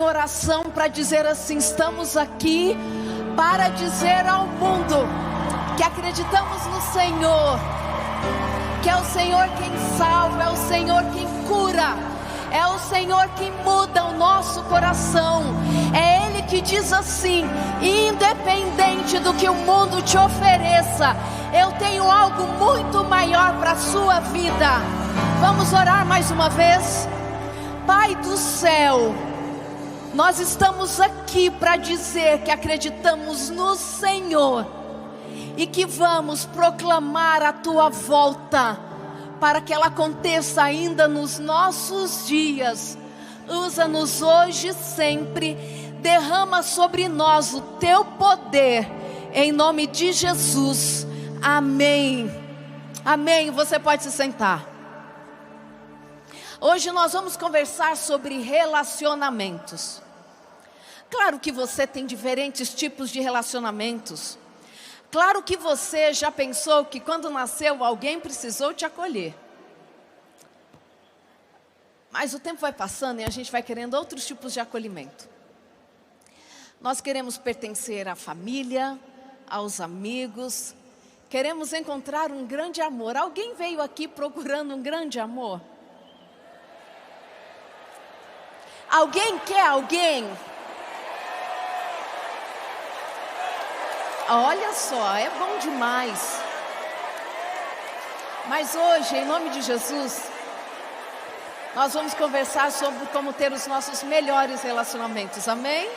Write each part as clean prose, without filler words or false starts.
Oração para dizer assim: estamos aqui para dizer ao mundo que acreditamos no Senhor, que é o Senhor quem salva, é o Senhor quem cura, é o Senhor que muda o nosso coração. É Ele que diz assim: independente do que o mundo te ofereça, eu tenho algo muito maior para a sua vida. Vamos orar mais uma vez? Pai do céu, nós estamos aqui para dizer que acreditamos no Senhor e que vamos proclamar a Tua volta, para que ela aconteça ainda nos nossos dias. Usa-nos hoje e sempre, derrama sobre nós o Teu poder, em nome de Jesus, amém. Amém, você pode se sentar. Hoje nós vamos conversar sobre relacionamentos. Claro que você tem diferentes tipos de relacionamentos. Claro que você já pensou que quando nasceu alguém precisou te acolher. Mas o tempo vai passando e a gente vai querendo outros tipos de acolhimento. Nós queremos pertencer à família, aos amigos. Queremos encontrar um grande amor. Alguém veio aqui procurando um grande amor? Alguém quer alguém? Olha só, é bom demais. Mas hoje, em nome de Jesus, nós vamos conversar sobre como ter os nossos melhores relacionamentos, amém?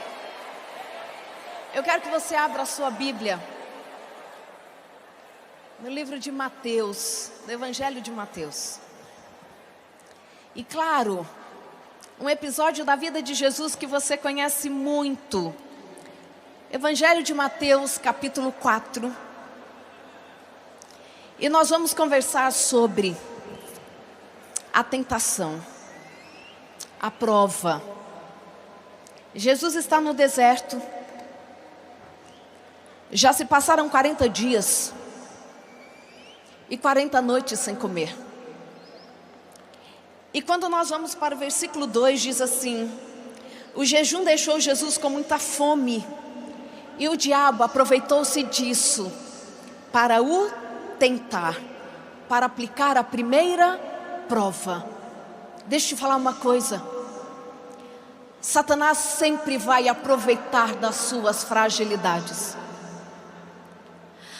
Eu quero que você abra a sua Bíblia no livro de Mateus, no Evangelho de Mateus. E claro, um episódio da vida de Jesus que você conhece muito. Evangelho de Mateus, capítulo 4. E nós vamos conversar sobre a tentação, a prova. Jesus está no deserto. Já se passaram 40 dias e 40 noites sem comer. E quando nós vamos para o versículo 2, diz assim: o jejum deixou Jesus com muita fome, e o diabo aproveitou-se disso para o tentar, para aplicar a primeira prova. Deixa eu te falar uma coisa: Satanás sempre vai aproveitar das suas fragilidades.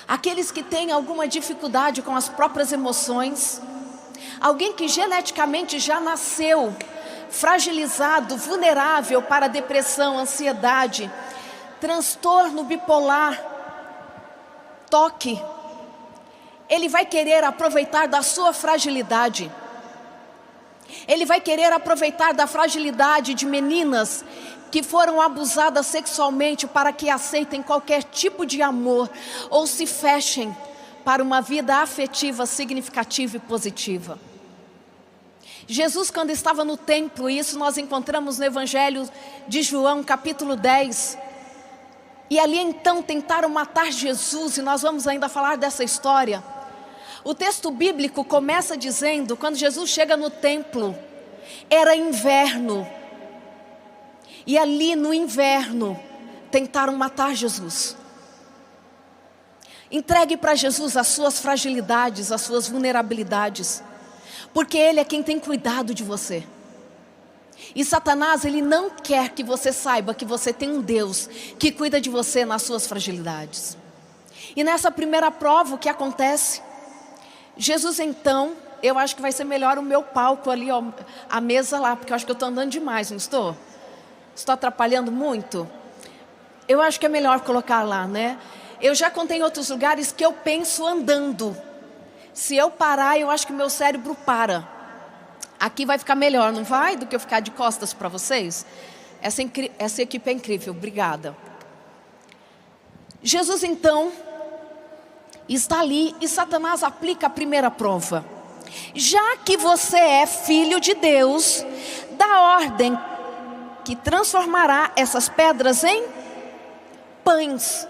Aqueles que têm alguma dificuldade com as próprias emoções, alguém que geneticamente já nasceu fragilizado, vulnerável para depressão, ansiedade, transtorno bipolar, toque, ele vai querer aproveitar da sua fragilidade. Ele vai querer aproveitar da fragilidade de meninas que foram abusadas sexualmente para que aceitem qualquer tipo de amor ou se fechem para uma vida afetiva significativa e positiva. Jesus, quando estava no templo, e isso nós encontramos no Evangelho de João, capítulo 10, e ali então tentaram matar Jesus, e nós vamos ainda falar dessa história. O texto bíblico começa dizendo, quando Jesus chega no templo, era inverno, e ali no inverno tentaram matar Jesus. Entregue para Jesus as suas fragilidades, as suas vulnerabilidades, porque Ele é quem tem cuidado de você. E Satanás, ele não quer que você saiba que você tem um Deus que cuida de você nas suas fragilidades. E nessa primeira prova, o que acontece? Jesus então, eu acho que vai ser melhor o meu palco ali, ó, a mesa lá, porque eu acho que eu estou andando demais, não estou? Estou atrapalhando muito? Eu acho que é melhor colocar lá, né? Eu já contei em outros lugares que eu penso andando. Se eu parar, eu acho que meu cérebro para. Aqui vai ficar melhor, não vai? Do que eu ficar de costas para vocês? Essa equipe é incrível, obrigada. Jesus então está ali e Satanás aplica a primeira prova. Já que você é filho de Deus, dá ordem que transformará essas pedras em pães.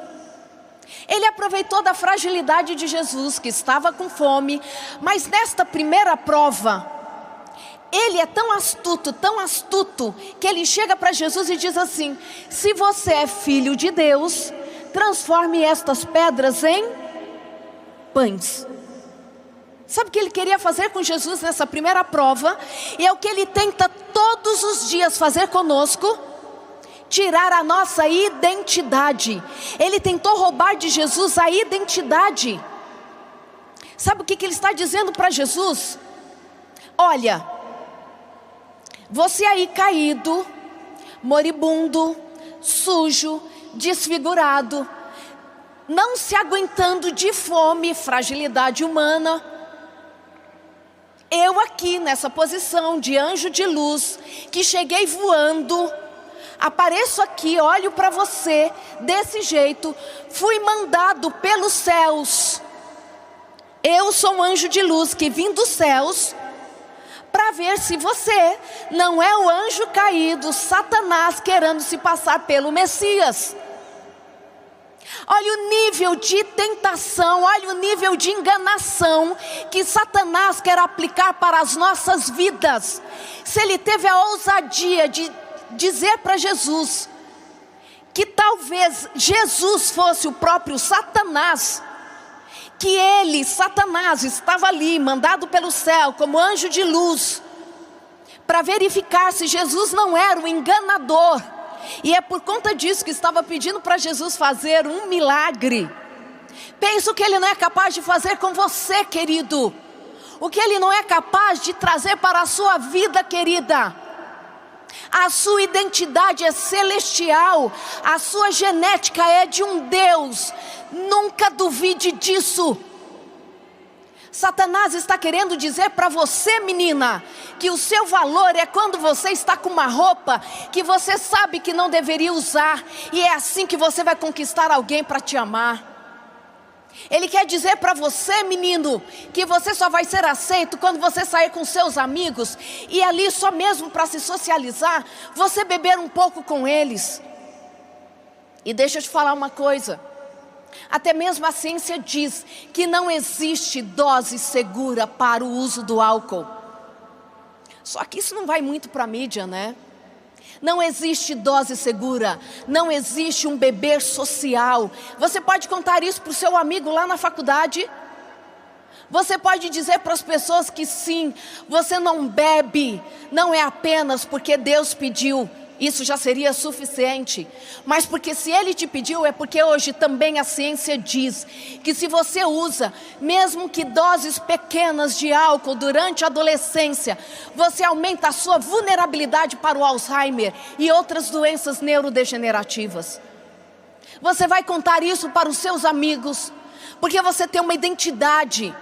Ele aproveitou da fragilidade de Jesus, que estava com fome, mas nesta primeira prova, Ele é tão astuto, que ele chega para Jesus e diz assim: se você é filho de Deus, transforme estas pedras em pães. Sabe o que ele queria fazer com Jesus nessa primeira prova? E é o que ele tenta todos os dias fazer conosco: tirar a nossa identidade. Ele tentou roubar de Jesus a identidade. Sabe o que ele está dizendo para Jesus? Olha, você aí caído, moribundo, sujo, desfigurado, não se aguentando de fome, fragilidade humana. Eu aqui nessa posição de anjo de luz, que cheguei voando, apareço aqui, olho para você desse jeito, fui mandado pelos céus. Eu sou um anjo de luz que vim dos céus para ver se você não é o anjo caído, Satanás, querendo se passar pelo Messias. Olha o nível de tentação, olha o nível de enganação que Satanás quer aplicar para as nossas vidas. Se ele teve a ousadia de dizer para Jesus que talvez Jesus fosse o próprio Satanás, que ele, Satanás, estava ali, mandado pelo céu como anjo de luz, para verificar se Jesus não era o enganador. E é por conta disso que estava pedindo para Jesus fazer um milagre. Pensa o que ele não é capaz de fazer com você, querido. O que ele não é capaz de trazer para a sua vida, querida. A sua identidade é celestial. A sua genética é de um Deus. Nunca duvide disso. Satanás está querendo dizer para você, menina, que o seu valor é quando você está com uma roupa que você sabe que não deveria usar, e é assim que você vai conquistar alguém para te amar. Ele quer dizer para você, menino, que você só vai ser aceito quando você sair com seus amigos, e ali só mesmo para se socializar, você beber um pouco com eles. E deixa eu te falar uma coisa. Até mesmo a ciência diz que não existe dose segura para o uso do álcool. Só que isso não vai muito para a mídia, né? Não existe dose segura, não existe um beber social. Você pode contar isso para o seu amigo lá na faculdade? Você pode dizer para as pessoas que sim, você não bebe, não é apenas porque Deus pediu. Isso já seria suficiente, mas porque se Ele te pediu, é porque hoje também a ciência diz que se você usa, mesmo que doses pequenas de álcool durante a adolescência, você aumenta a sua vulnerabilidade para o Alzheimer e outras doenças neurodegenerativas. Você vai contar isso para os seus amigos, porque você tem uma identidade.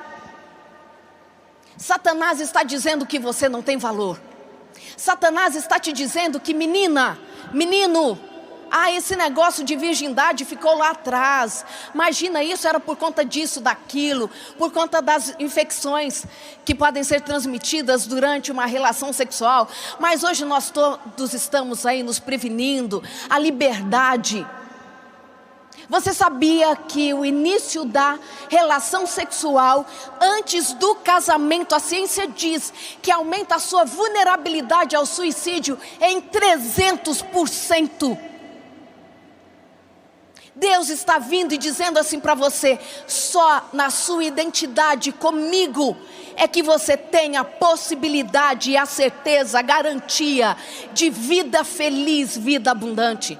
Satanás está dizendo que você não tem valor. Satanás está te dizendo que menina, menino, esse negócio de virgindade ficou lá atrás. Imagina, isso era por conta disso, daquilo, por conta das infecções que podem ser transmitidas durante uma relação sexual. Mas hoje nós todos estamos aí nos prevenindo, a liberdade. Você sabia que o início da relação sexual antes do casamento, a ciência diz que aumenta a sua vulnerabilidade ao suicídio em 300%. Deus está vindo e dizendo assim para você: só na sua identidade comigo é que você tem a possibilidade e a certeza, a garantia de vida feliz, vida abundante.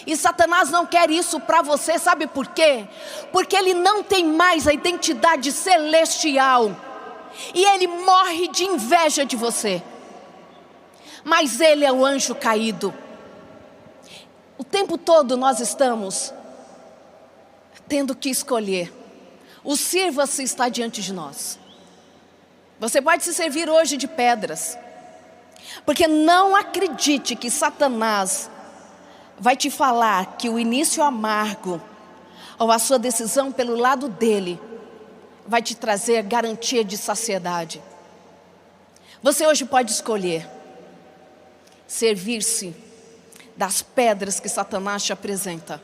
E Satanás não quer isso para você, sabe por quê? Porque ele não tem mais a identidade celestial. E ele morre de inveja de você. Mas ele é o anjo caído. O tempo todo nós estamos tendo que escolher. O sirva-se está diante de nós. Você pode se servir hoje de pedras. Porque não acredite que Satanás vai te falar que o início amargo, ou a sua decisão pelo lado dele, vai te trazer garantia de saciedade. Você hoje pode escolher servir-se das pedras que Satanás te apresenta,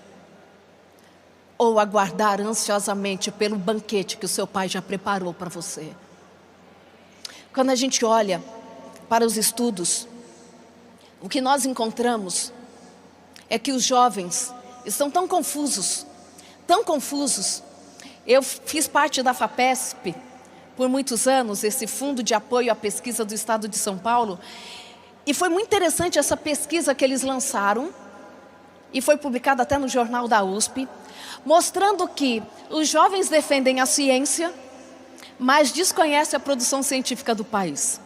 ou aguardar ansiosamente pelo banquete que o seu pai já preparou para você. Quando a gente olha para os estudos, o que nós encontramos é que os jovens estão tão confusos, tão confusos. Eu fiz parte da FAPESP por muitos anos, esse Fundo de Apoio à Pesquisa do Estado de São Paulo, e foi muito interessante essa pesquisa que eles lançaram, e foi publicada até no jornal da USP, mostrando que os jovens defendem a ciência, mas desconhecem a produção científica do país.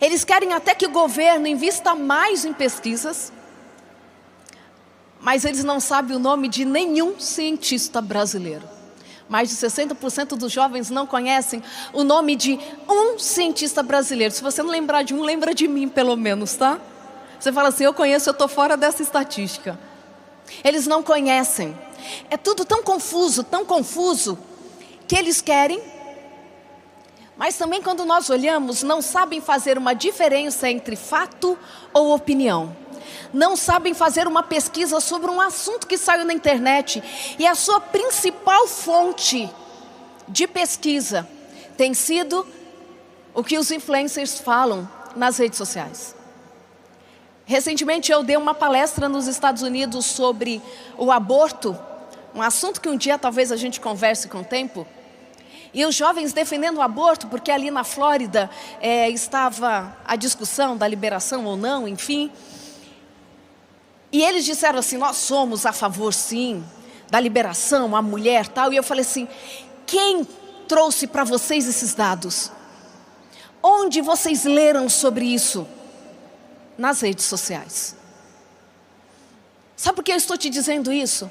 Eles querem até que o governo invista mais em pesquisas, mas eles não sabem o nome de nenhum cientista brasileiro. Mais de 60% dos jovens não conhecem o nome de um cientista brasileiro. Se você não lembrar de um, lembra de mim pelo menos, tá? Você fala assim, eu conheço, eu estou fora dessa estatística. Eles não conhecem. É tudo tão confuso, que eles querem. Mas também quando nós olhamos, não sabem fazer uma diferença entre fato ou opinião. Não sabem fazer uma pesquisa sobre um assunto que saiu na internet e a sua principal fonte de pesquisa tem sido o que os influencers falam nas redes sociais. Recentemente eu dei uma palestra nos Estados Unidos sobre o aborto, um assunto que um dia talvez a gente converse com o tempo. E os jovens defendendo o aborto, porque ali na Flórida estava a discussão da liberação ou não, enfim. E eles disseram assim, nós somos a favor sim, da liberação, a mulher tal. E eu falei assim, quem trouxe para vocês esses dados? Onde vocês leram sobre isso? Nas redes sociais. Sabe por que eu estou te dizendo isso?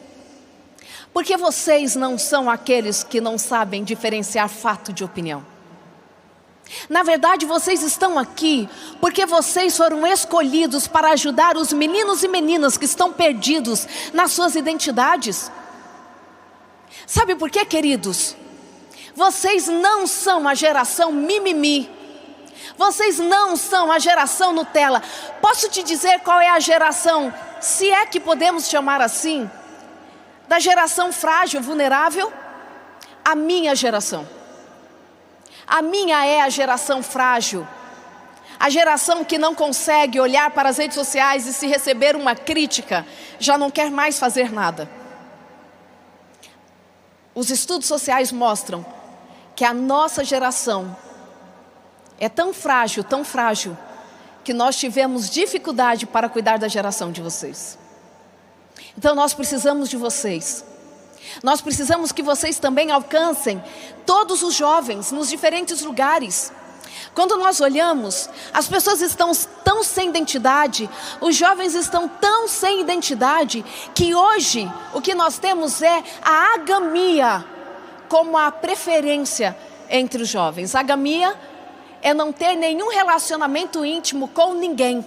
Porque vocês não são aqueles que não sabem diferenciar fato de opinião. Na verdade, vocês estão aqui porque vocês foram escolhidos para ajudar os meninos e meninas que estão perdidos nas suas identidades. Sabe por quê, queridos? Vocês não são a geração mimimi. Vocês não são a geração Nutella. Posso te dizer qual é a geração, se é que podemos chamar assim, da geração frágil, vulnerável? A minha geração. A minha é a geração frágil. A geração que não consegue olhar para as redes sociais e se receber uma crítica, já não quer mais fazer nada. Os estudos sociais mostram que a nossa geração é tão frágil, que nós tivemos dificuldade para cuidar da geração de vocês. Então nós precisamos de vocês. Nós precisamos que vocês também alcancem todos os jovens nos diferentes lugares. Quando nós olhamos, as pessoas estão tão sem identidade, os jovens estão tão sem identidade, que hoje o que nós temos é a agamia como a preferência entre os jovens. A agamia é não ter nenhum relacionamento íntimo com ninguém.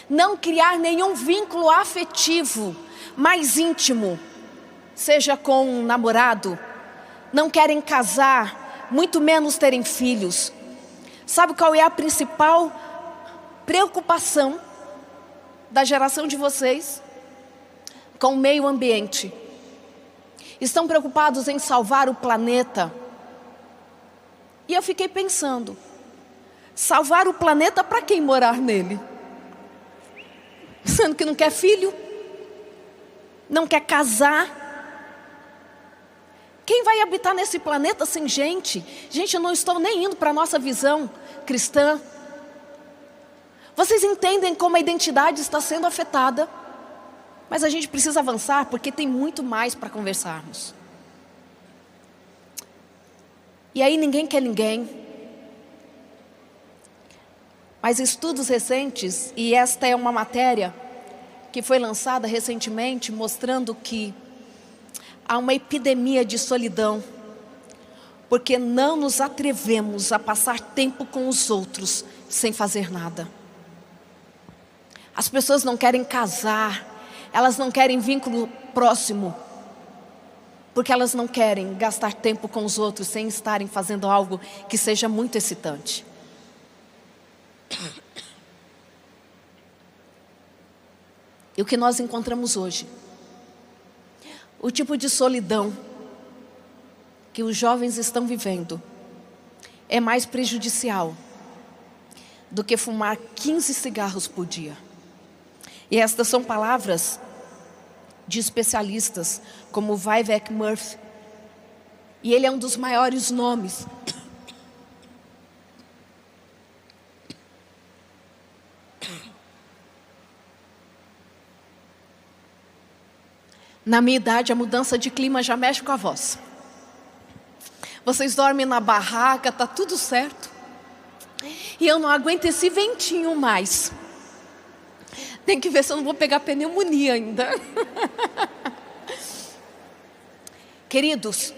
Não criar nenhum vínculo afetivo mais íntimo, seja com um namorado. Não querem casar, muito menos terem filhos. Sabe qual é a principal preocupação da geração de vocês? Com o meio ambiente. Estão preocupados em salvar o planeta. E eu fiquei pensando, salvar o planeta para quem morar nele? Sendo que não quer filho, não quer casar. Quem vai habitar nesse planeta sem gente? Gente, eu não estou nem indo para a nossa visão cristã. Vocês entendem como a identidade está sendo afetada? Mas a gente precisa avançar porque tem muito mais para conversarmos. E aí ninguém quer ninguém. Mas estudos recentes, e esta é uma matéria que foi lançada recentemente, mostrando que há uma epidemia de solidão, porque não nos atrevemos a passar tempo com os outros sem fazer nada. As pessoas não querem casar, elas não querem vínculo próximo, porque elas não querem gastar tempo com os outros sem estarem fazendo algo que seja muito excitante. E o que nós encontramos hoje? O tipo de solidão que os jovens estão vivendo é mais prejudicial do que fumar 15 cigarros por dia. E estas são palavras de especialistas como Vivek Murthy. E ele é um dos maiores nomes na minha idade. A mudança de clima já mexe com a voz. Vocês dormem na barraca, tá tudo certo, e eu não aguento esse ventinho mais. Tem que ver se eu não vou pegar pneumonia ainda. Queridos,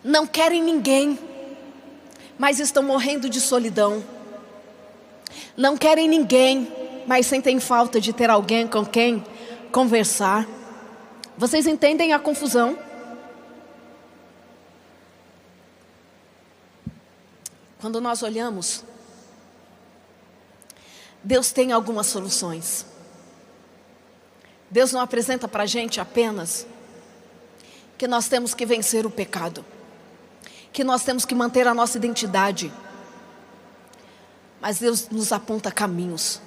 não querem ninguém, mas estão morrendo de solidão. Não querem ninguém, mas sentem falta de ter alguém com quem conversar. Vocês entendem a confusão? Quando nós olhamos, Deus tem algumas soluções. Deus não apresenta para a gente apenas que nós temos que vencer o pecado, que nós temos que manter a nossa identidade. Mas Deus nos aponta caminhos,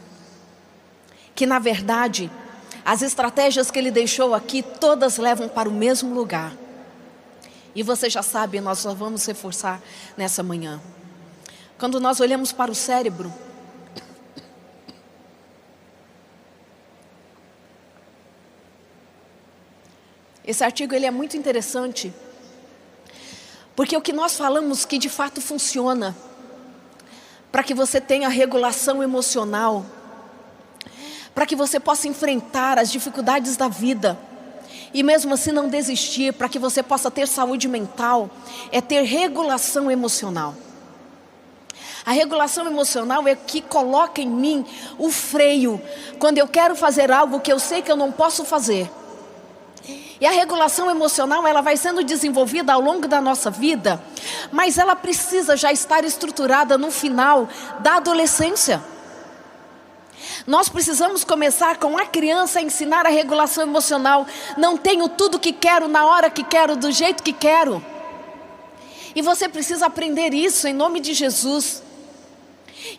que na verdade, as estratégias que Ele deixou aqui, todas levam para o mesmo lugar. E você já sabe, nós só vamos reforçar nessa manhã. Quando nós olhamos para o cérebro, esse artigo ele é muito interessante, porque o que nós falamos que de fato funciona, para que você tenha regulação emocional, para que você possa enfrentar as dificuldades da vida, e mesmo assim não desistir, para que você possa ter saúde mental, é ter regulação emocional. A regulação emocional é que coloca em mim o freio, quando eu quero fazer algo que eu sei que eu não posso fazer. E a regulação emocional, ela vai sendo desenvolvida ao longo da nossa vida, mas ela precisa já estar estruturada no final da adolescência. Nós precisamos começar com a criança a ensinar a regulação emocional. Não tenho tudo que quero, na hora que quero, do jeito que quero. E você precisa aprender isso em nome de Jesus.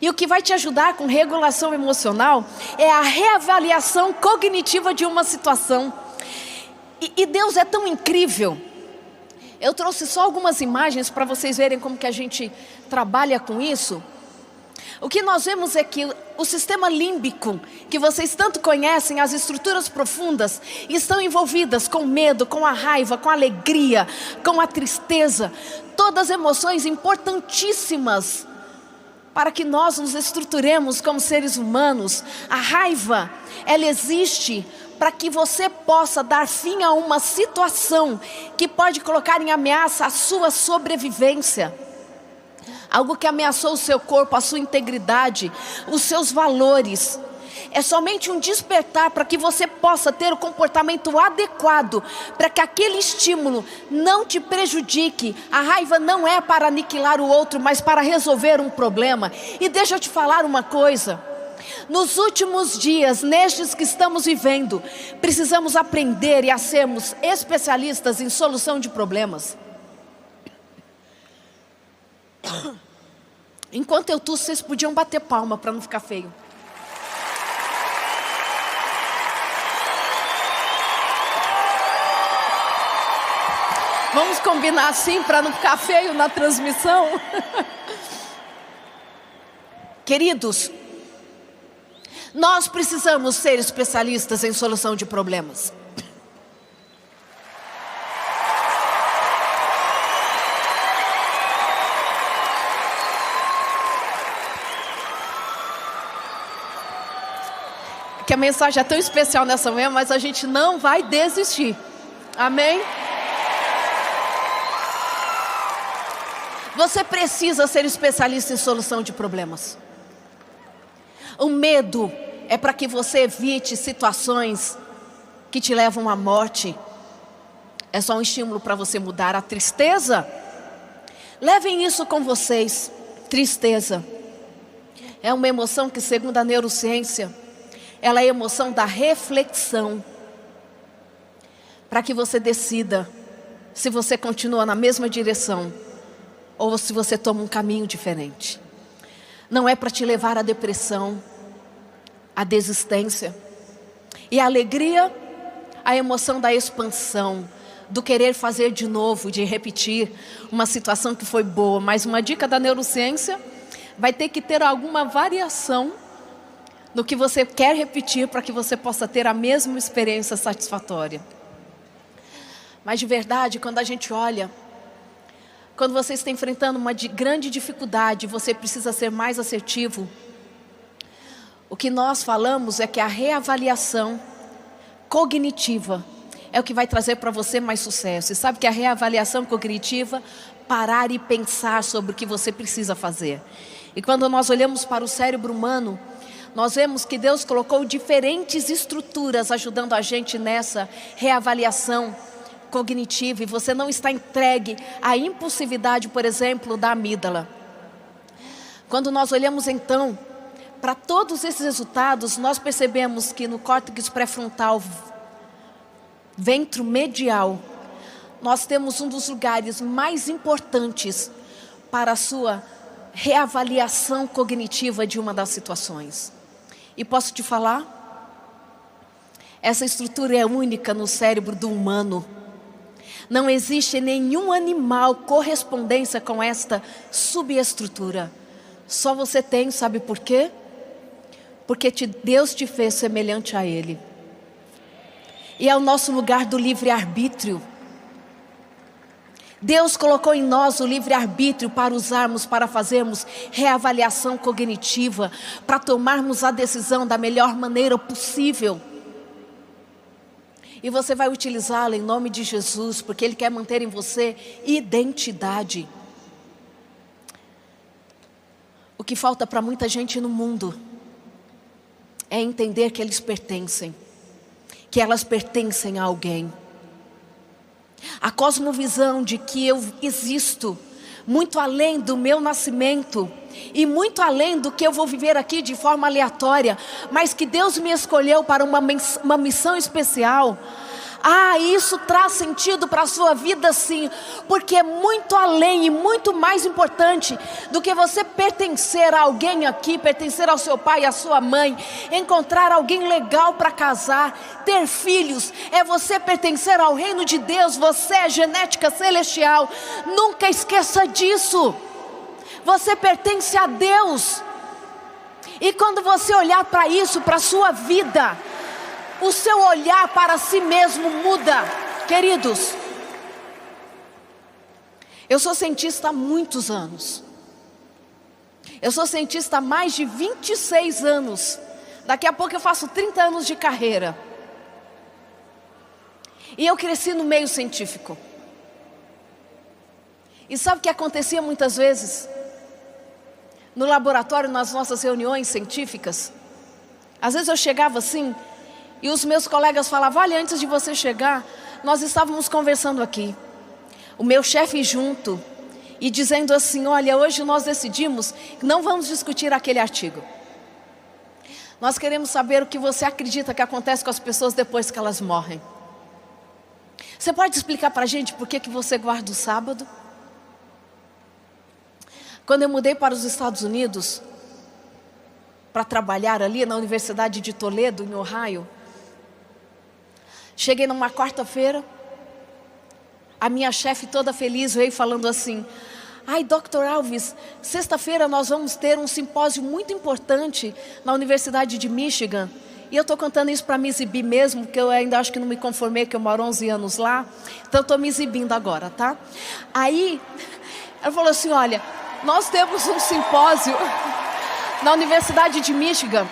E o que vai te ajudar com regulação emocional é a reavaliação cognitiva de uma situação. E Deus é tão incrível. Eu trouxe só algumas imagens para vocês verem como que a gente trabalha com isso. O que nós vemos é que o sistema límbico, que vocês tanto conhecem, as estruturas profundas, estão envolvidas com medo, com a raiva, com a alegria, com a tristeza. Todas emoções importantíssimas para que nós nos estruturemos como seres humanos. A raiva, ela existe para que você possa dar fim a uma situação que pode colocar em ameaça a sua sobrevivência. Algo que ameaçou o seu corpo, a sua integridade, os seus valores. É somente um despertar para que você possa ter o comportamento adequado, para que aquele estímulo não te prejudique. A raiva não é para aniquilar o outro, mas para resolver um problema. E deixa eu te falar uma coisa. Nos últimos dias, nestes que estamos vivendo, precisamos aprender e a sermos especialistas em solução de problemas. Enquanto eu tuço, vocês podiam bater palma para não ficar feio. Vamos combinar assim para não ficar feio na transmissão? Queridos, nós precisamos ser especialistas em solução de problemas. Que a mensagem é tão especial nessa manhã, mas a gente não vai desistir. Amém? Você precisa ser especialista em solução de problemas. O medo é para que você evite situações que te levam à morte. É só um estímulo para você mudar. A tristeza, levem isso com vocês. Tristeza é uma emoção que, segundo a neurociência, ela é a emoção da reflexão. Para que você decida se você continua na mesma direção ou se você toma um caminho diferente. não é para te levar à depressão, à desistência. E a alegria, a emoção da expansão, do querer fazer de novo, de repetir uma situação que foi boa. Mas uma dica da neurociência, vai ter que ter alguma variação no que você quer repetir para que você possa ter a mesma experiência satisfatória. Mas de verdade, quando a gente olha, quando você está enfrentando uma grande dificuldade, você precisa ser mais assertivo. O que nós falamos é que a reavaliação cognitiva é o que vai trazer para você mais sucesso. E sabe que a reavaliação cognitiva, parar e pensar sobre o que você precisa fazer. E quando nós olhamos para o cérebro humano, nós vemos que Deus colocou diferentes estruturas ajudando a gente nessa reavaliação cognitiva. E você não está entregue à impulsividade, por exemplo, da amígdala. Quando nós olhamos então para todos esses resultados, nós percebemos que no córtex pré-frontal, ventromedial, nós temos um dos lugares mais importantes para a sua reavaliação cognitiva de uma das situações. E posso te falar? Essa estrutura é única no cérebro do humano. Não existe nenhum animal correspondência com esta subestrutura. Só você tem, sabe por quê? Porque Deus te fez semelhante a Ele. E é o nosso lugar do livre-arbítrio. Deus colocou em nós o livre-arbítrio para usarmos, para fazermos reavaliação cognitiva, para tomarmos a decisão da melhor maneira possível. E você vai utilizá-la em nome de Jesus, porque Ele quer manter em você identidade. O que falta para muita gente no mundo é entender que eles pertencem, que elas pertencem a alguém. A cosmovisão de que eu existo muito além do meu nascimento e muito além do que eu vou viver aqui de forma aleatória, mas que Deus me escolheu para uma missão especial. Isso traz sentido para a sua vida sim, porque é muito além e muito mais importante do que você pertencer a alguém aqui, pertencer ao seu pai, à sua mãe, encontrar alguém legal para casar, ter filhos. É você pertencer ao reino de Deus, você é genética celestial, nunca esqueça disso. Você pertence a Deus. E quando você olhar para isso, para a sua vida, o seu olhar para si mesmo muda. Queridos, eu sou cientista há muitos anos. Eu sou cientista há mais de 26 anos. Daqui a pouco eu faço 30 anos de carreira. E eu cresci no meio científico. E sabe o que acontecia muitas vezes? No laboratório, nas nossas reuniões científicas, às vezes eu chegava assim, e os meus colegas falavam: olha, antes de você chegar, nós estávamos conversando aqui. O meu chefe junto, e dizendo assim: olha, hoje nós decidimos que não vamos discutir aquele artigo. Nós queremos saber o que você acredita que acontece com as pessoas depois que elas morrem. Você pode explicar para a gente por que você guarda o sábado? Quando eu mudei para os Estados Unidos, para trabalhar ali na Universidade de Toledo, em Ohio, cheguei numa quarta-feira, a minha chefe toda feliz veio falando assim: ai, Dr. Alves, sexta-feira nós vamos ter um simpósio muito importante na Universidade de Michigan. E eu estou contando isso para me exibir mesmo, porque eu ainda acho que não me conformei, que eu moro 11 anos lá. Então eu estou me exibindo agora, tá? Aí, ela falou assim: olha, nós temos um simpósio na Universidade de Michigan.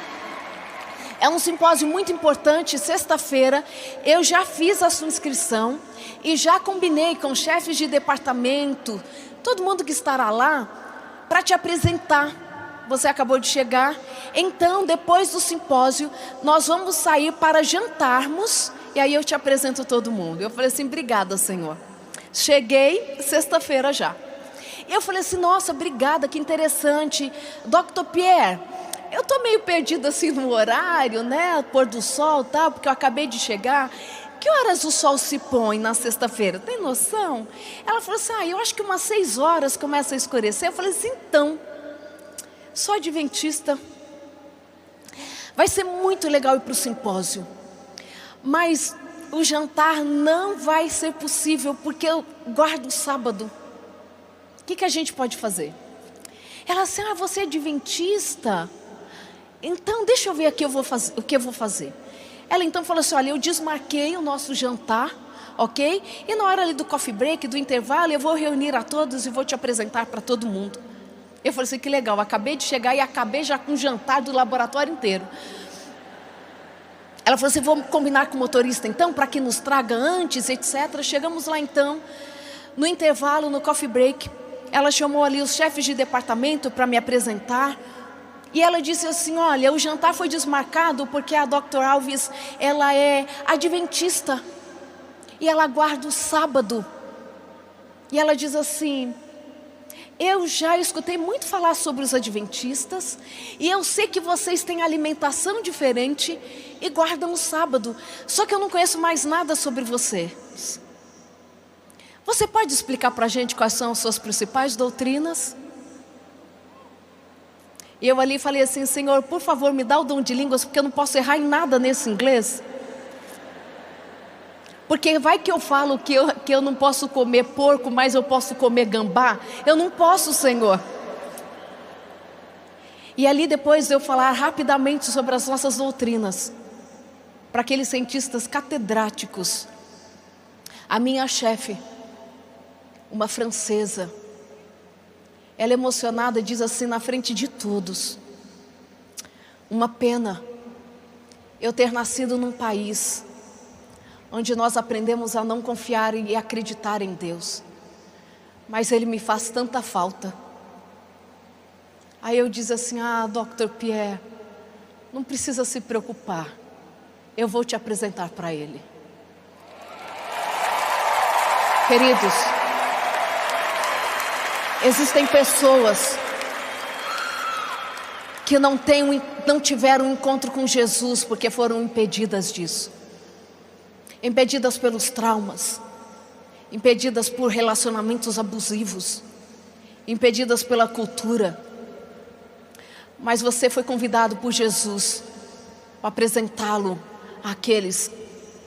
É um simpósio muito importante, sexta-feira. Eu já fiz a sua inscrição e já combinei com chefes de departamento, todo mundo que estará lá, para te apresentar. Você acabou de chegar. Então, depois do simpósio, nós vamos sair para jantarmos. E aí eu te apresento todo mundo. Eu falei assim: obrigada, Senhor. Cheguei sexta-feira já. Eu falei assim: nossa, obrigada, que interessante. Dr. Pierre, eu estou meio perdida assim no horário, né? Pôr do sol, tá? Porque eu acabei de chegar. Que horas o sol se põe na sexta-feira? Tem noção? Ela falou assim: eu acho que umas 6 horas começa a escurecer. Eu falei assim: então, sou adventista. Vai ser muito legal ir para o simpósio, mas o jantar não vai ser possível porque eu guardo o sábado. O que a gente pode fazer? Ela assim, você é adventista? Então deixa eu ver aqui o que eu vou fazer. Ela então falou assim, olha, eu desmarquei o nosso jantar, ok? E na hora ali do coffee break, do intervalo, eu vou reunir a todos e vou te apresentar para todo mundo. Eu falei assim, que legal, acabei de chegar e acabei já com o jantar do laboratório inteiro. Ela falou assim, vamos combinar com o motorista então, para que nos traga antes, etc. Chegamos lá então, no intervalo, no coffee break, ela chamou ali os chefes de departamento para me apresentar. E ela disse assim, olha, o jantar foi desmarcado porque a Dr. Alves, ela é adventista. E ela guarda o sábado. E ela diz assim, eu já escutei muito falar sobre os adventistas. E eu sei que vocês têm alimentação diferente e guardam o sábado. Só que eu não conheço mais nada sobre vocês. Você pode explicar para a gente quais são as suas principais doutrinas? E eu ali falei assim, Senhor, por favor, me dá o dom de línguas, porque eu não posso errar em nada nesse inglês. Porque vai que eu falo que eu não posso comer porco, mas eu posso comer gambá. Eu não posso, Senhor. E ali depois de eu falar rapidamente sobre as nossas doutrinas, para aqueles cientistas catedráticos, a minha chefe, uma francesa, ela emocionada diz assim na frente de todos, uma pena eu ter nascido num país onde nós aprendemos a não confiar e acreditar em Deus, mas Ele me faz tanta falta. Aí eu diz assim, Dr. Pierre, não precisa se preocupar, eu vou te apresentar para Ele. Queridos, existem pessoas que não tiveram um encontro com Jesus porque foram impedidas disso. Impedidas pelos traumas, impedidas por relacionamentos abusivos, impedidas pela cultura. Mas você foi convidado por Jesus para apresentá-lo àqueles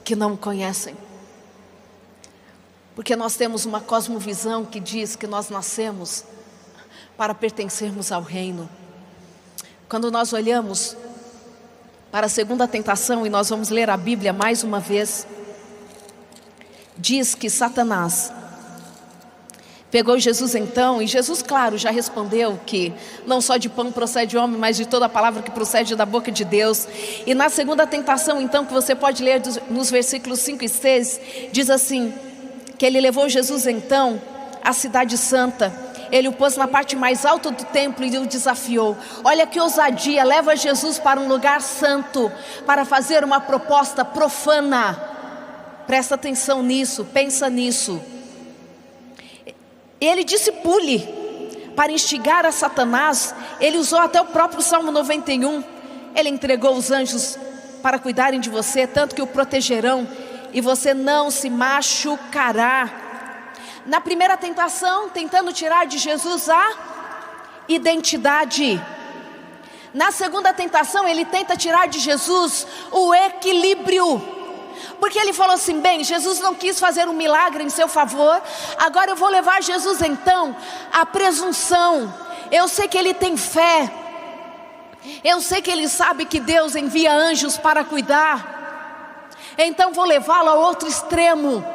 que não o conhecem. Porque nós temos uma cosmovisão que diz que nós nascemos para pertencermos ao reino. Quando nós olhamos para a segunda tentação, e nós vamos ler a Bíblia mais uma vez, diz que Satanás pegou Jesus então, e Jesus, claro, já respondeu que não só de pão procede o homem, mas de toda a palavra que procede da boca de Deus. E na segunda tentação então, que você pode ler nos versículos 5 e 6, diz assim, que ele levou Jesus então à cidade santa, ele o pôs na parte mais alta do templo e o desafiou. Olha que ousadia, leva Jesus para um lugar santo, para fazer uma proposta profana. Presta atenção nisso, pensa nisso. Ele disse pule, para instigar a Satanás. Ele usou até o próprio Salmo 91. Ele entregou os anjos para cuidarem de você, tanto que o protegerão, e você não se machucará. Na primeira tentação, tentando tirar de Jesus a identidade. Na segunda tentação, ele tenta tirar de Jesus o equilíbrio. Porque ele falou assim, bem, Jesus não quis fazer um milagre em seu favor, agora eu vou levar Jesus então à presunção. Eu sei que ele tem fé, eu sei que ele sabe que Deus envia anjos para cuidar, então vou levá-lo ao outro extremo.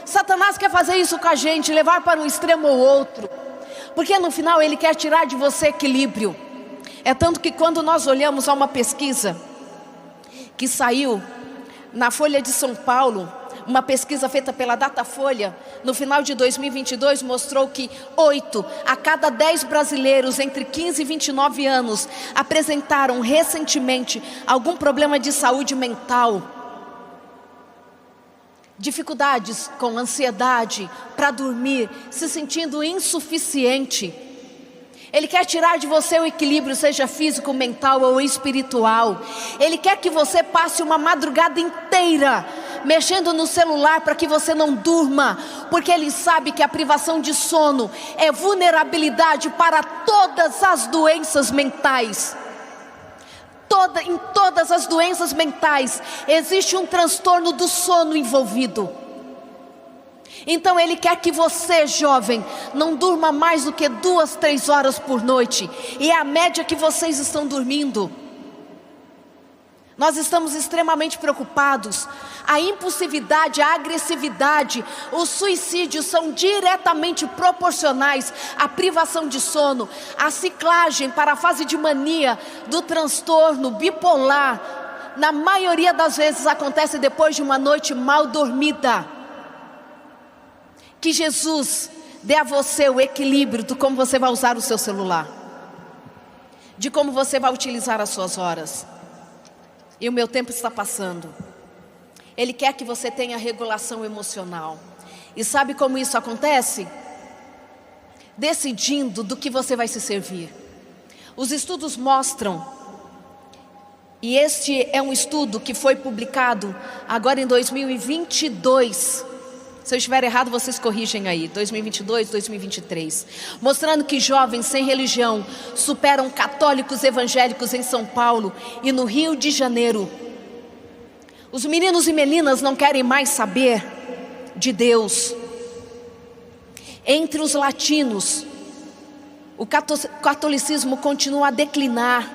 Satanás quer fazer isso com a gente, levar para um extremo ou outro, porque no final ele quer tirar de você equilíbrio. É tanto que quando nós olhamos a uma pesquisa que saiu na Folha de São Paulo, uma pesquisa feita pela Datafolha, no final de 2022, mostrou que 8 a cada 10 brasileiros entre 15 e 29 anos apresentaram recentemente algum problema de saúde mental. Dificuldades com ansiedade para dormir, se sentindo insuficiente. Ele quer tirar de você o equilíbrio, seja físico, mental ou espiritual. Ele quer que você passe uma madrugada inteira mexendo no celular para que você não durma, porque ele sabe que a privação de sono é vulnerabilidade para todas as doenças mentais. Em todas as doenças mentais existe um transtorno do sono envolvido. Então ele quer que você, jovem, não durma mais do que 2, 3 horas por noite, e é a média que vocês estão dormindo. Nós estamos extremamente preocupados. A impulsividade, a agressividade, o suicídio são diretamente proporcionais à privação de sono. A ciclagem para a fase de mania do transtorno bipolar, na maioria das vezes acontece depois de uma noite mal dormida. Que Jesus dê a você o equilíbrio de como você vai usar o seu celular, de como você vai utilizar as suas horas. E o meu tempo está passando. Ele quer que você tenha regulação emocional. E sabe como isso acontece? Decidindo do que você vai se servir. Os estudos mostram, e este é um estudo que foi publicado agora em 2022. Se eu estiver errado, vocês corrigem aí, 2022, 2023. Mostrando que jovens sem religião superam católicos evangélicos em São Paulo e no Rio de Janeiro. Os meninos e meninas não querem mais saber de Deus. Entre os latinos, o catolicismo continua a declinar.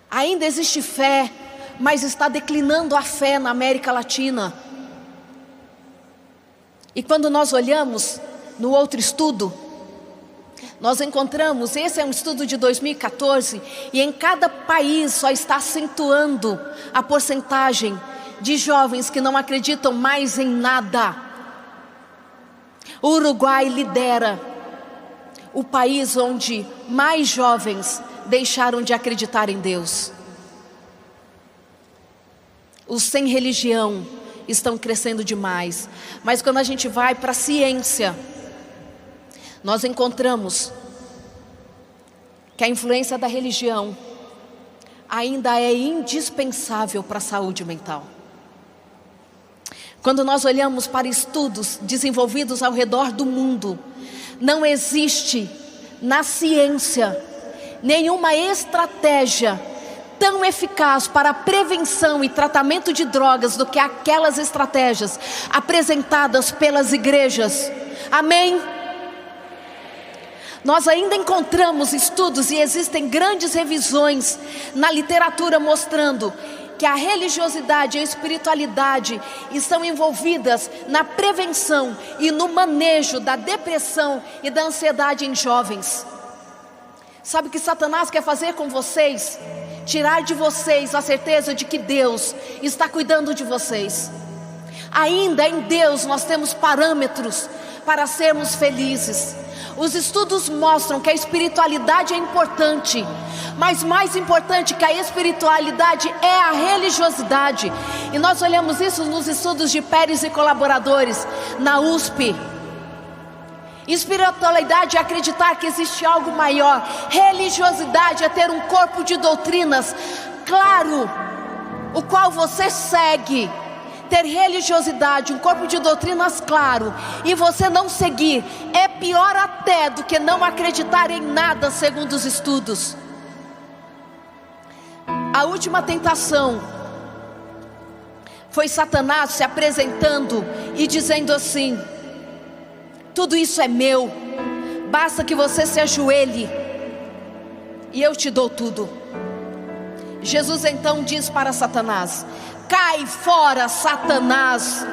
Ainda existe fé, mas está declinando a fé na América Latina. E quando nós olhamos no outro estudo, nós encontramos, esse é um estudo de 2014, e em cada país só está acentuando a porcentagem de jovens que não acreditam mais em nada. O Uruguai lidera o país onde mais jovens deixaram de acreditar em Deus. Os sem religião estão crescendo demais. Mas quando a gente vai para a ciência, nós encontramos que a influência da religião ainda é indispensável para a saúde mental. Quando nós olhamos para estudos desenvolvidos ao redor do mundo, não existe na ciência nenhuma estratégia tão eficaz para a prevenção e tratamento de drogas do que aquelas estratégias apresentadas pelas igrejas. Amém? Nós ainda encontramos estudos e existem grandes revisões na literatura mostrando que a religiosidade e a espiritualidade estão envolvidas na prevenção e no manejo da depressão e da ansiedade em jovens. Sabe o que Satanás quer fazer com vocês? Tirar de vocês a certeza de que Deus está cuidando de vocês. Ainda em Deus nós temos parâmetros para sermos felizes. Os estudos mostram que a espiritualidade é importante, mas mais importante que a espiritualidade é a religiosidade. E nós olhamos isso nos estudos de Pérez e colaboradores na USP. Espiritualidade é acreditar que existe algo maior. Religiosidade é ter um corpo de doutrinas claro, o qual você segue. Ter religiosidade, um corpo de doutrinas claro, e você não seguir, é pior até do que não acreditar em nada, segundo os estudos. A última tentação foi Satanás se apresentando e dizendo assim: tudo isso é meu, basta que você se ajoelhe e eu te dou tudo. Jesus então diz para Satanás: cai fora, Satanás.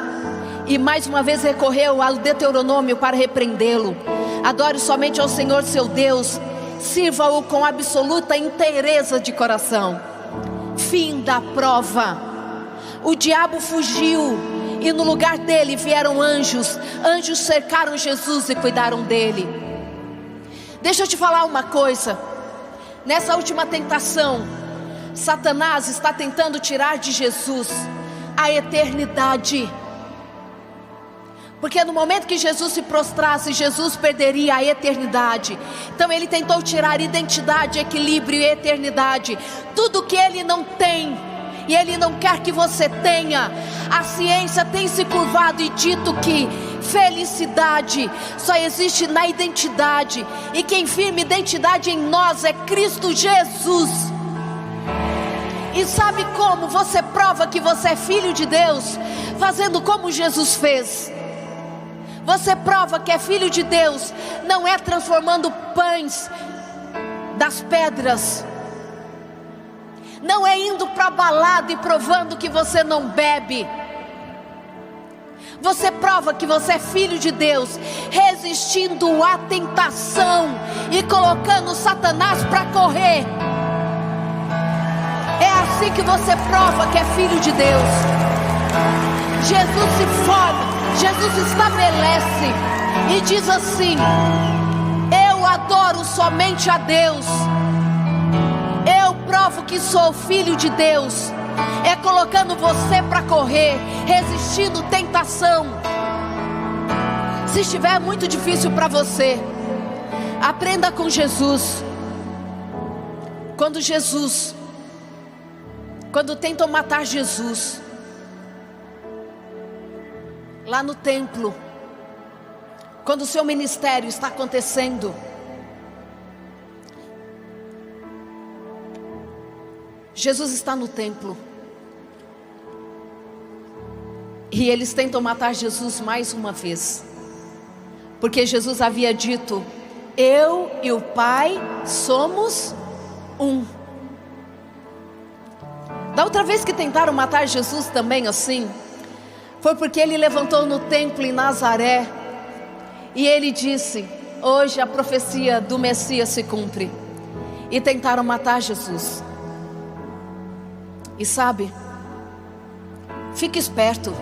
E mais uma vez recorreu ao Deuteronômio para repreendê-lo. Adore somente ao Senhor seu Deus, sirva-o com absoluta inteireza de coração. Fim da prova. O diabo fugiu e no lugar dele vieram anjos. Anjos cercaram Jesus e cuidaram dele. Deixa eu te falar uma coisa. Nessa última tentação, Satanás está tentando tirar de Jesus a eternidade. Porque no momento que Jesus se prostrasse, Jesus perderia a eternidade. Então ele tentou tirar identidade, equilíbrio e eternidade. Tudo que ele não tem, e Ele não quer que você tenha. A ciência tem se curvado e dito que felicidade só existe na identidade, e quem firma identidade em nós é Cristo Jesus. E sabe como você prova que você é filho de Deus? Fazendo como Jesus fez. Você prova que é filho de Deus, não é transformando pães das pedras, não é indo para a balada e provando que você não bebe. Você prova que você é filho de Deus, resistindo à tentação e colocando Satanás para correr. É assim que você prova que é filho de Deus. Jesus se forma, Jesus estabelece e diz assim: eu adoro somente a Deus. Eu provo que sou filho de Deus, é colocando você para correr, resistindo tentação. Se estiver muito difícil para você, aprenda com Jesus. Quando tentam matar Jesus lá no templo, quando o seu ministério está acontecendo, Jesus está no templo e eles tentam matar Jesus mais uma vez, porque Jesus havia dito: eu e o Pai somos um. Da outra vez que tentaram matar Jesus também assim, foi porque ele levantou no templo em Nazaré e ele disse: hoje a profecia do Messias se cumpre. E tentaram matar Jesus. E sabe, fique esperto.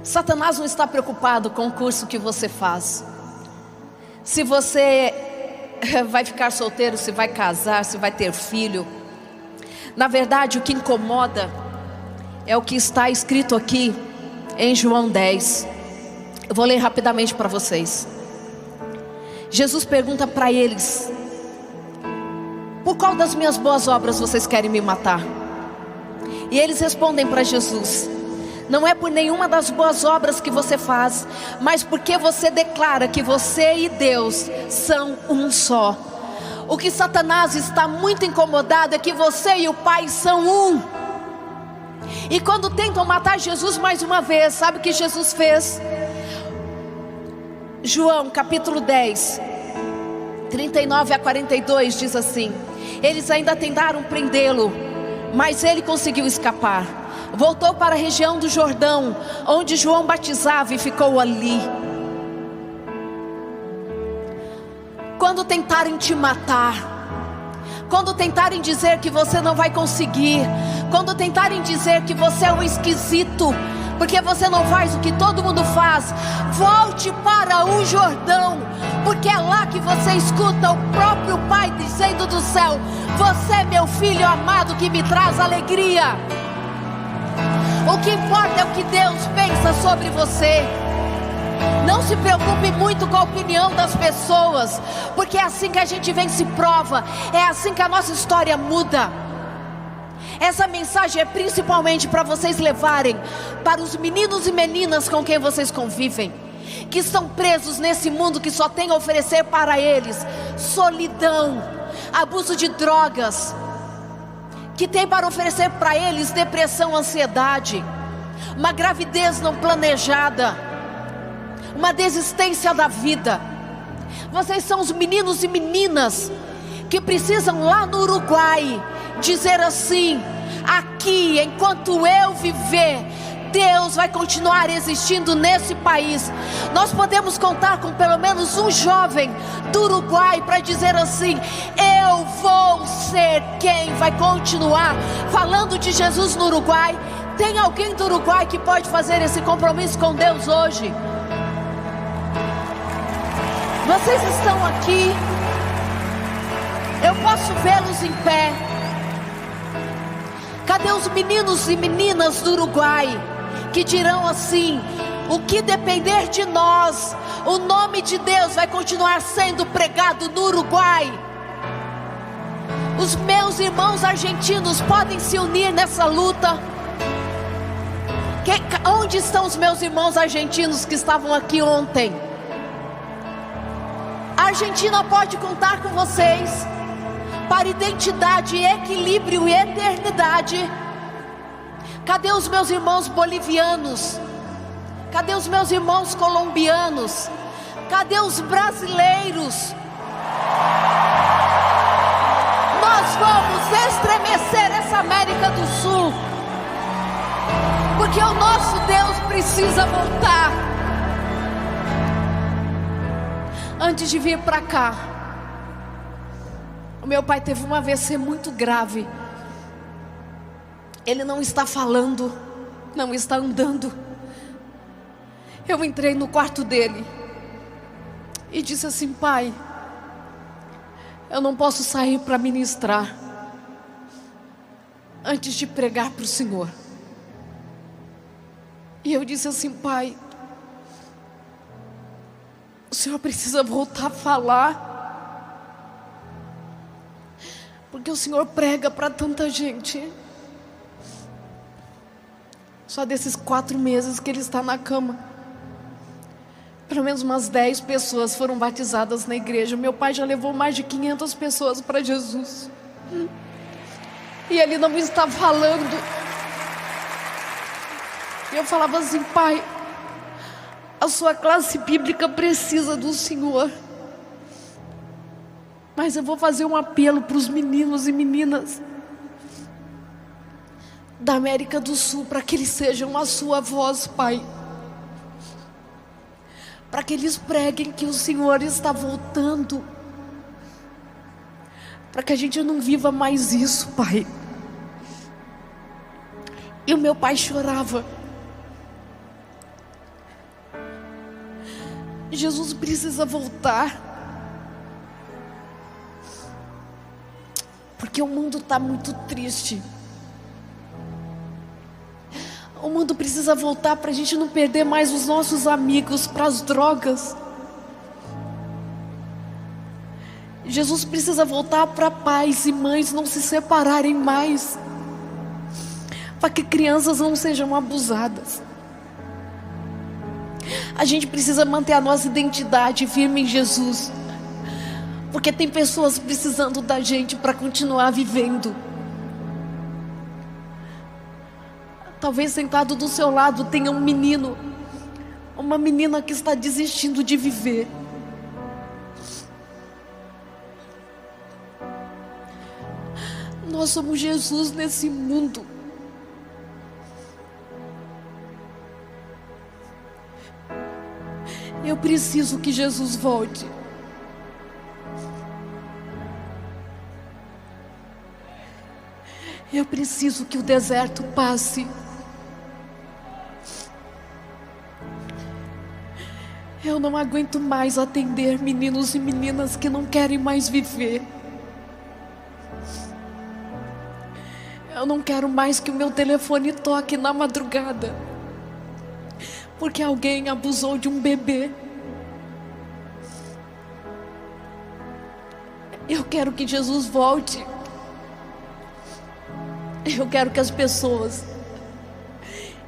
Satanás não está preocupado com o curso que você faz, se você vai ficar solteiro, se vai casar, se vai ter filho. Na verdade, o que incomoda é o que está escrito aqui em João 10. Eu vou ler rapidamente para vocês. Jesus pergunta para eles: por qual das minhas boas obras vocês querem me matar? E eles respondem para Jesus: não é por nenhuma das boas obras que você faz, mas porque você declara que você e Deus são um só. O que Satanás está muito incomodado é que você e o Pai são um. E quando tentam matar Jesus mais uma vez, sabe o que Jesus fez? João capítulo 10, 39 a 42 diz assim: eles ainda tentaram prendê-lo, mas ele conseguiu escapar. Voltou para a região do Jordão, onde João batizava, e ficou ali. Quando tentarem te matar, quando tentarem dizer que você não vai conseguir, quando tentarem dizer que você é um esquisito, porque você não faz o que todo mundo faz, volte para o Jordão, porque é lá que você escuta o próprio Pai dizendo do céu: você é meu filho amado que me traz alegria. O que importa é o que Deus pensa sobre você. Não se preocupe muito com a opinião das pessoas, porque é assim que a gente vence prova, é assim que a nossa história muda. Essa mensagem é principalmente para vocês levarem para os meninos e meninas com quem vocês convivem, que estão presos nesse mundo que só tem a oferecer para eles solidão, abuso de drogas, que tem para oferecer para eles depressão, ansiedade, uma gravidez não planejada, uma desistência da vida. Vocês são os meninos e meninas que precisam lá no Uruguai dizer assim: aqui, enquanto eu viver, Deus vai continuar existindo nesse país. Nós podemos contar com pelo menos um jovem do Uruguai para dizer assim: eu vou ser quem vai continuar falando de Jesus no Uruguai. Tem alguém do Uruguai que pode fazer esse compromisso com Deus hoje? Vocês estão aqui, eu posso vê-los em pé. Cadê os meninos e meninas do Uruguai que dirão assim: o que depender de nós, o nome de Deus vai continuar sendo pregado no Uruguai? Os meus irmãos argentinos podem se unir nessa luta. Onde estão os meus irmãos argentinos que estavam aqui ontem? A Argentina pode contar com vocês para identidade, equilíbrio e eternidade. Cadê os meus irmãos bolivianos? Cadê os meus irmãos colombianos? Cadê os brasileiros? Nós vamos estremecer essa América do Sul, porque o nosso Deus precisa voltar. Antes de vir para cá, o meu pai teve um AVC muito grave. Ele não está falando, não está andando. Eu entrei no quarto dele e disse assim: pai, eu não posso sair para ministrar antes de pregar para o Senhor. E eu disse assim: pai, o Senhor precisa voltar a falar, porque o Senhor prega para tanta gente. Só desses 4 meses que ele está na cama, pelo menos umas 10 pessoas foram batizadas na igreja. Meu pai já levou mais de 500 pessoas para Jesus, e ele não está falando. E eu falava assim: pai, a sua classe bíblica precisa do Senhor, mas eu vou fazer um apelo para os meninos e meninas da América do Sul, para que eles sejam a sua voz, pai, para que eles preguem que o Senhor está voltando, para que a gente não viva mais isso, pai. E o meu pai chorava. Jesus precisa voltar, porque o mundo está muito triste. O mundo precisa voltar para a gente não perder mais os nossos amigos para as drogas. Jesus precisa voltar para pais e mães não se separarem mais, para que crianças não sejam abusadas. A gente precisa manter a nossa identidade firme em Jesus, porque tem pessoas precisando da gente para continuar vivendo. Talvez sentado do seu lado tenha um menino, uma menina que está desistindo de viver. Nós somos Jesus nesse mundo. Eu preciso que Jesus volte. Eu preciso que o deserto passe. Eu não aguento mais atender meninos e meninas que não querem mais viver. Eu não quero mais que o meu telefone toque na madrugada, porque alguém abusou de um bebê. Eu quero que Jesus volte. Eu quero que as pessoas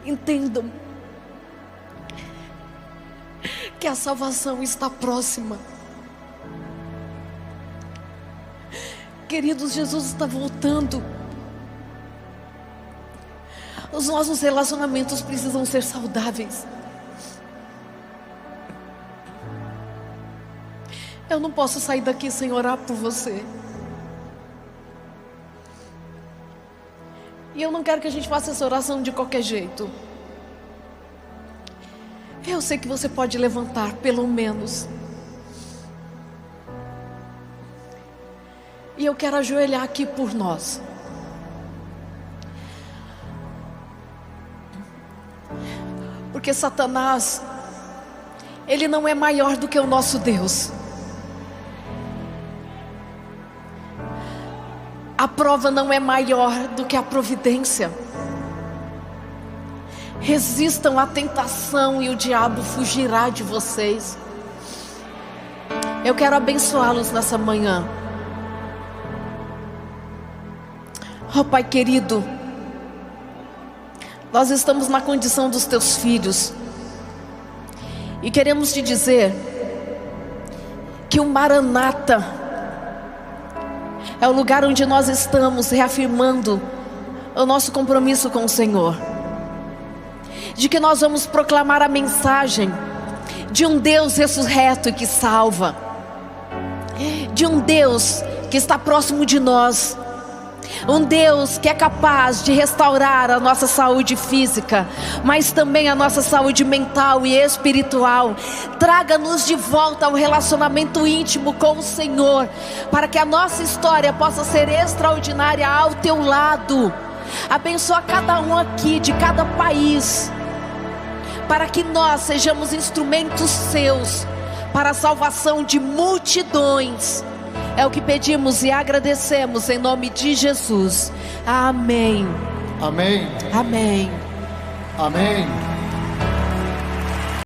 entendam que a salvação está próxima. Queridos, Jesus está voltando. Os nossos relacionamentos precisam ser saudáveis. Eu não posso sair daqui sem orar por você. E eu não quero que a gente faça essa oração de qualquer jeito. Eu sei que você pode levantar, pelo menos. E eu quero ajoelhar aqui por nós. Porque Satanás, ele não é maior do que o nosso Deus. A prova não é maior do que a providência. Resistam à tentação e o diabo fugirá de vocês. Eu quero abençoá-los nessa manhã. Oh Pai querido, nós estamos na condição dos teus filhos e queremos te dizer que o Maranata é o lugar onde nós estamos reafirmando o nosso compromisso com o Senhor, de que nós vamos proclamar a mensagem de um Deus ressurreto e que salva, de um Deus que está próximo de nós, um Deus que é capaz de restaurar a nossa saúde física, mas também a nossa saúde mental e espiritual. Traga-nos de volta ao relacionamento íntimo com o Senhor, para que a nossa história possa ser extraordinária ao teu lado. Abençoa cada um aqui, de cada país, para que nós sejamos instrumentos seus, para a salvação de multidões. É o que pedimos e agradecemos em nome de Jesus. Amém. Amém. Amém. Amém.